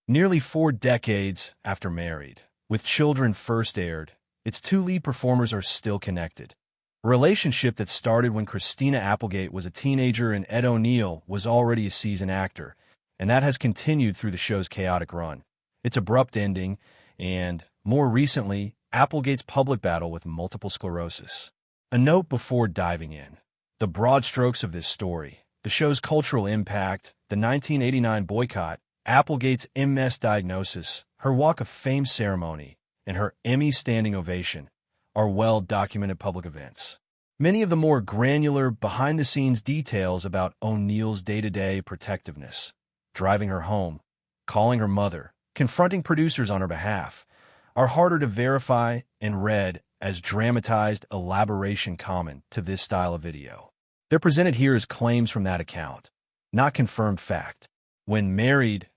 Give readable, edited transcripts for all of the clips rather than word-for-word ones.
Nearly 4 decades after Married, with Children first aired, its two lead performers are still connected. A relationship that started when Christina Applegate was a teenager and Ed O'Neill was already a seasoned actor, and that has continued through the show's chaotic run. Its abrupt ending, and, more recently, Applegate's public battle with multiple sclerosis. A note before diving in. The broad strokes of this story, the show's cultural impact, the 1989 boycott, Applegate's MS diagnosis, her Walk of Fame ceremony, and her Emmy standing ovation are well-documented public events. Many of the more granular, behind-the-scenes details about O'Neill's day-to-day protectiveness, driving her home, calling her mother, confronting producers on her behalf, are harder to verify and read as dramatized elaboration common to this style of video. They're presented here as claims from that account, not confirmed fact. When Married,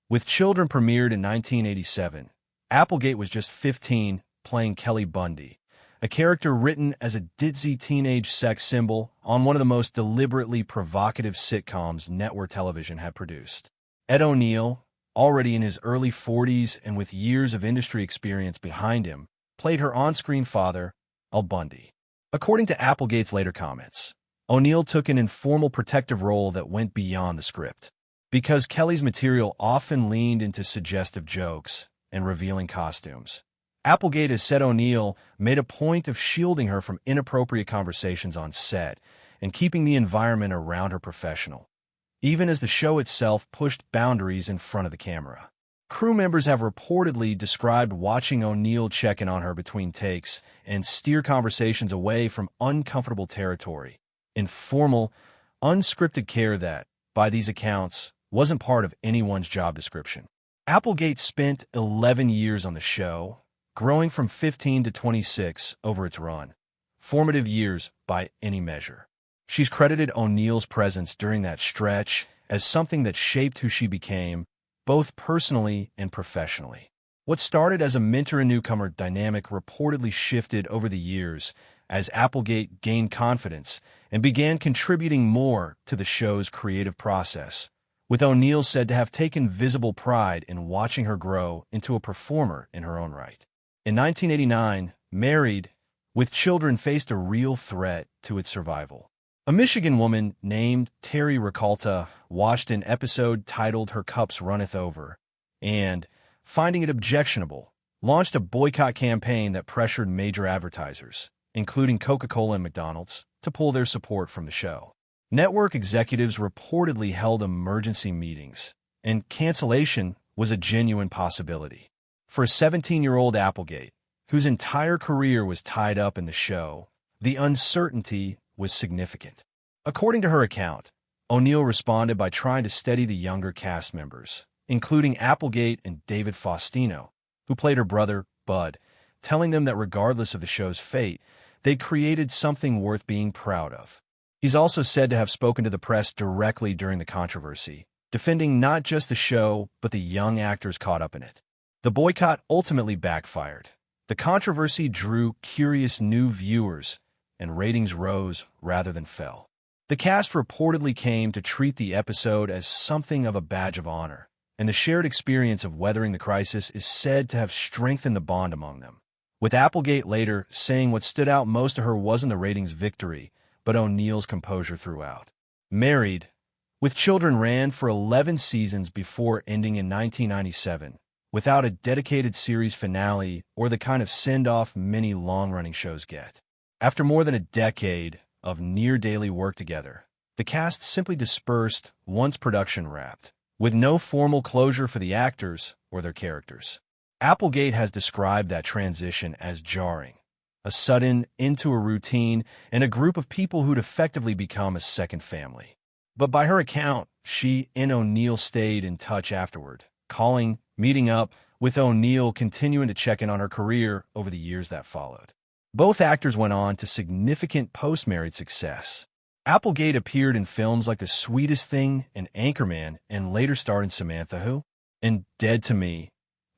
with Children premiered in 1987, Applegate was just 15, playing Kelly Bundy, a character written as a ditzy teenage sex symbol on one of the most deliberately provocative sitcoms network television had produced. Ed O'Neill, already in his early 40s and with years of industry experience behind him, played her on-screen father, Al Bundy. According to Applegate's later comments, O'Neill took an informal protective role that went beyond the script. Because Kelly's material often leaned into suggestive jokes and revealing costumes, Applegate has said O'Neill made a point of shielding her from inappropriate conversations on set and keeping the environment around her professional, even as the show itself pushed boundaries in front of the camera. Crew members have reportedly described watching O'Neill check in on her between takes and steer conversations away from uncomfortable territory, informal, unscripted care that, by these accounts, wasn't part of anyone's job description. Applegate spent 11 years on the show, growing from 15 to 26 over its run. Formative years by any measure. She's credited O'Neill's presence during that stretch as something that shaped who she became, both personally and professionally. What started as a mentor and newcomer dynamic reportedly shifted over the years as Applegate gained confidence and began contributing more to the show's creative process, with O'Neill said to have taken visible pride in watching her grow into a performer in her own right. In 1989, Married, with Children faced a real threat to its survival. A Michigan woman named Terry Ricalta watched an episode titled Her Cups Runneth Over and, finding it objectionable, launched a boycott campaign that pressured major advertisers, including Coca-Cola and McDonald's, to pull their support from the show. Network executives reportedly held emergency meetings, and cancellation was a genuine possibility. For a 17-year-old Applegate, whose entire career was tied up in the show, the uncertainty was significant. According to her account, O'Neill responded by trying to steady the younger cast members, including Applegate and David Faustino, who played her brother, Bud, telling them that regardless of the show's fate, they'd created something worth being proud of. He's also said to have spoken to the press directly during the controversy, defending not just the show, but the young actors caught up in it. The boycott ultimately backfired. The controversy drew curious new viewers, and ratings rose rather than fell. The cast reportedly came to treat the episode as something of a badge of honor, and the shared experience of weathering the crisis is said to have strengthened the bond among them, with Applegate later saying what stood out most to her wasn't the ratings victory, but O'Neill's composure throughout. Married, with Children ran for 11 seasons before ending in 1997, without a dedicated series finale or the kind of send-off many long-running shows get. After more than a decade of near-daily work together, the cast simply dispersed once production wrapped, with no formal closure for the actors or their characters. Applegate has described that transition as jarring, a sudden into a routine and a group of people who'd effectively become a second family. But by her account, she and O'Neill stayed in touch afterward, calling, meeting up, with O'Neill continuing to check in on her career over the years that followed. Both actors went on to significant post-married success. Applegate appeared in films like The Sweetest Thing and Anchorman and later starred in Samantha Who? And Dead to Me,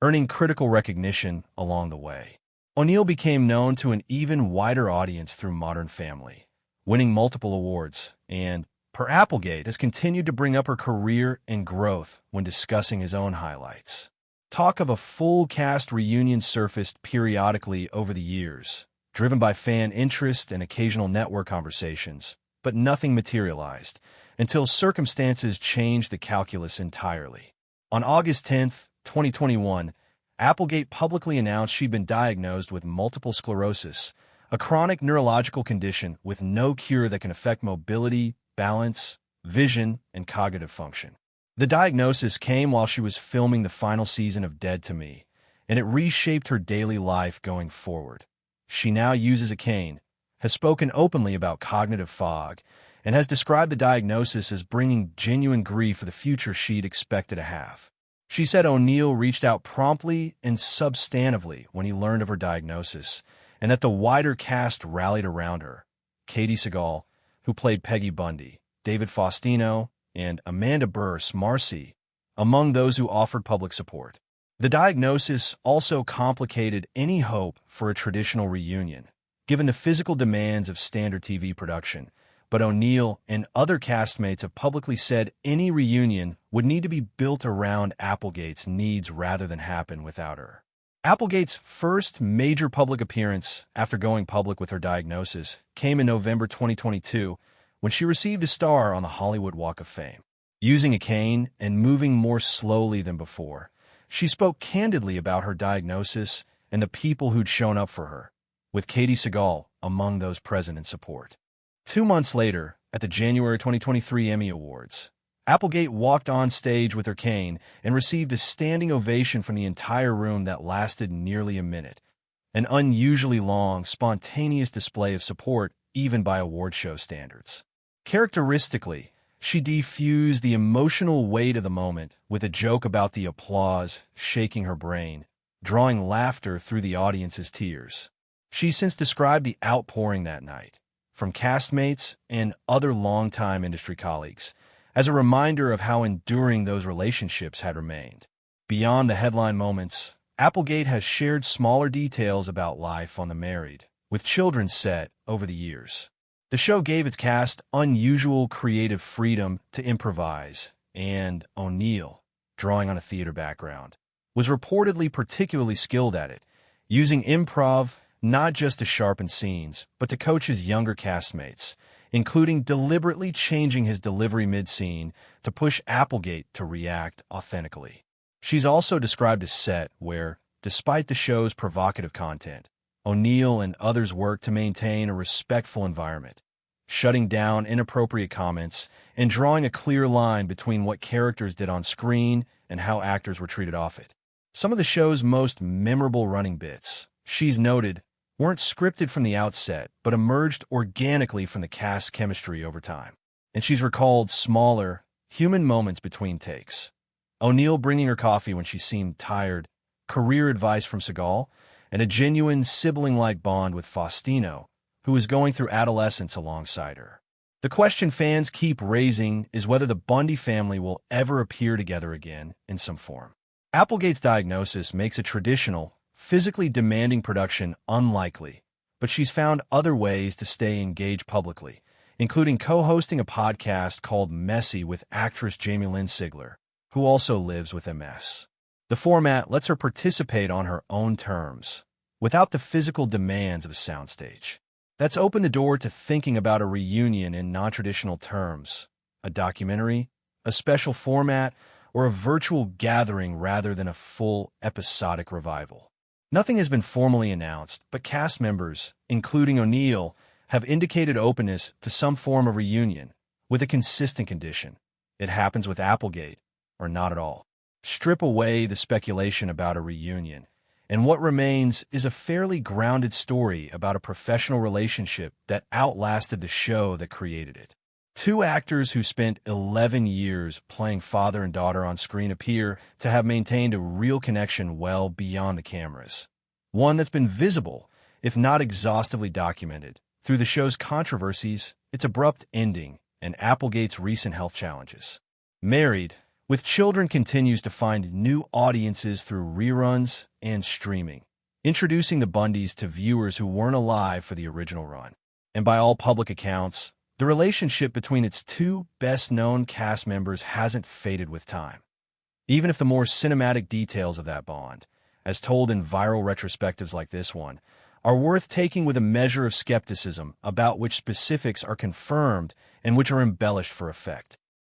earning critical recognition along the way. O'Neill became known to an even wider audience through Modern Family, winning multiple awards, and, per Applegate, has continued to bring up her career and growth when discussing his own highlights. Talk of a full cast reunion surfaced periodically over the years, driven by fan interest and occasional network conversations, but nothing materialized, until circumstances changed the calculus entirely. On August 10th, 2021, Applegate publicly announced she'd been diagnosed with multiple sclerosis, a chronic neurological condition with no cure that can affect mobility, balance, vision, and cognitive function. The diagnosis came while she was filming the final season of Dead to Me, and it reshaped her daily life going forward. She now uses a cane, has spoken openly about cognitive fog, and has described the diagnosis as bringing genuine grief for the future she'd expected to have. She said O'Neill reached out promptly and substantively when he learned of her diagnosis, and that the wider cast rallied around her. Katie Sagal, who played Peggy Bundy, David Faustino, and Amanda Burse Marcy, among those who offered public support. The diagnosis also complicated any hope for a traditional reunion, given the physical demands of standard TV production, but O'Neill and other castmates have publicly said any reunion would need to be built around Applegate's needs rather than happen without her. Applegate's first major public appearance after going public with her diagnosis came in November 2022 when she received a star on the Hollywood Walk of Fame. Using a cane and moving more slowly than before, she spoke candidly about her diagnosis and the people who'd shown up for her, with Katie Sagal among those present in support. 2 months later, at the January 2023 Emmy Awards, Applegate walked on stage with her cane and received a standing ovation from the entire room that lasted nearly a minute, an unusually long, spontaneous display of support even by award show standards. Characteristically, she defused the emotional weight of the moment with a joke about the applause shaking her brain, drawing laughter through the audience's tears. She's since described the outpouring that night, from castmates and other longtime industry colleagues, as a reminder of how enduring those relationships had remained. Beyond the headline moments, Applegate has shared smaller details about life on The Married, with children set over the years. The show gave its cast unusual creative freedom to improvise, and O'Neill, drawing on a theater background, was reportedly particularly skilled at it, using improv not just to sharpen scenes, but to coach his younger castmates, including deliberately changing his delivery mid-scene to push Applegate to react authentically. She's also described a set where, despite the show's provocative content, O'Neill and others worked to maintain a respectful environment, shutting down inappropriate comments and drawing a clear line between what characters did on screen and how actors were treated off it. Some of the show's most memorable running bits, she's noted, weren't scripted from the outset, but emerged organically from the cast's chemistry over time. And she's recalled smaller, human moments between takes. O'Neill bringing her coffee when she seemed tired, career advice from Seagal, and a genuine sibling-like bond with Faustino, who was going through adolescence alongside her. The question fans keep raising is whether the Bundy family will ever appear together again in some form. Applegate's diagnosis makes a traditional, physically demanding production unlikely, but she's found other ways to stay engaged publicly, including co-hosting a podcast called Messy with actress Jamie Lynn Sigler, who also lives with MS. The format lets her participate on her own terms, without the physical demands of a soundstage. That's opened the door to thinking about a reunion in non-traditional terms, a documentary, a special format, or a virtual gathering rather than a full episodic revival. Nothing has been formally announced, but cast members, including O'Neill, have indicated openness to some form of reunion, with a consistent condition: it happens with Applegate, or not at all. Strip away the speculation about a reunion, and what remains is a fairly grounded story about a professional relationship that outlasted the show that created it. Two actors who spent 11 years playing father and daughter on screen appear to have maintained a real connection well beyond the cameras. One that's been visible, if not exhaustively documented, through the show's controversies, its abrupt ending, and Applegate's recent health challenges. Married, with Children continues to find new audiences through reruns and streaming, introducing the Bundys to viewers who weren't alive for the original run. And by all public accounts, the relationship between its two best-known cast members hasn't faded with time. even if the more cinematic details of that bond, as told in viral retrospectives like this one, are worth taking with a measure of skepticism about which specifics are confirmed and which are embellished for effect.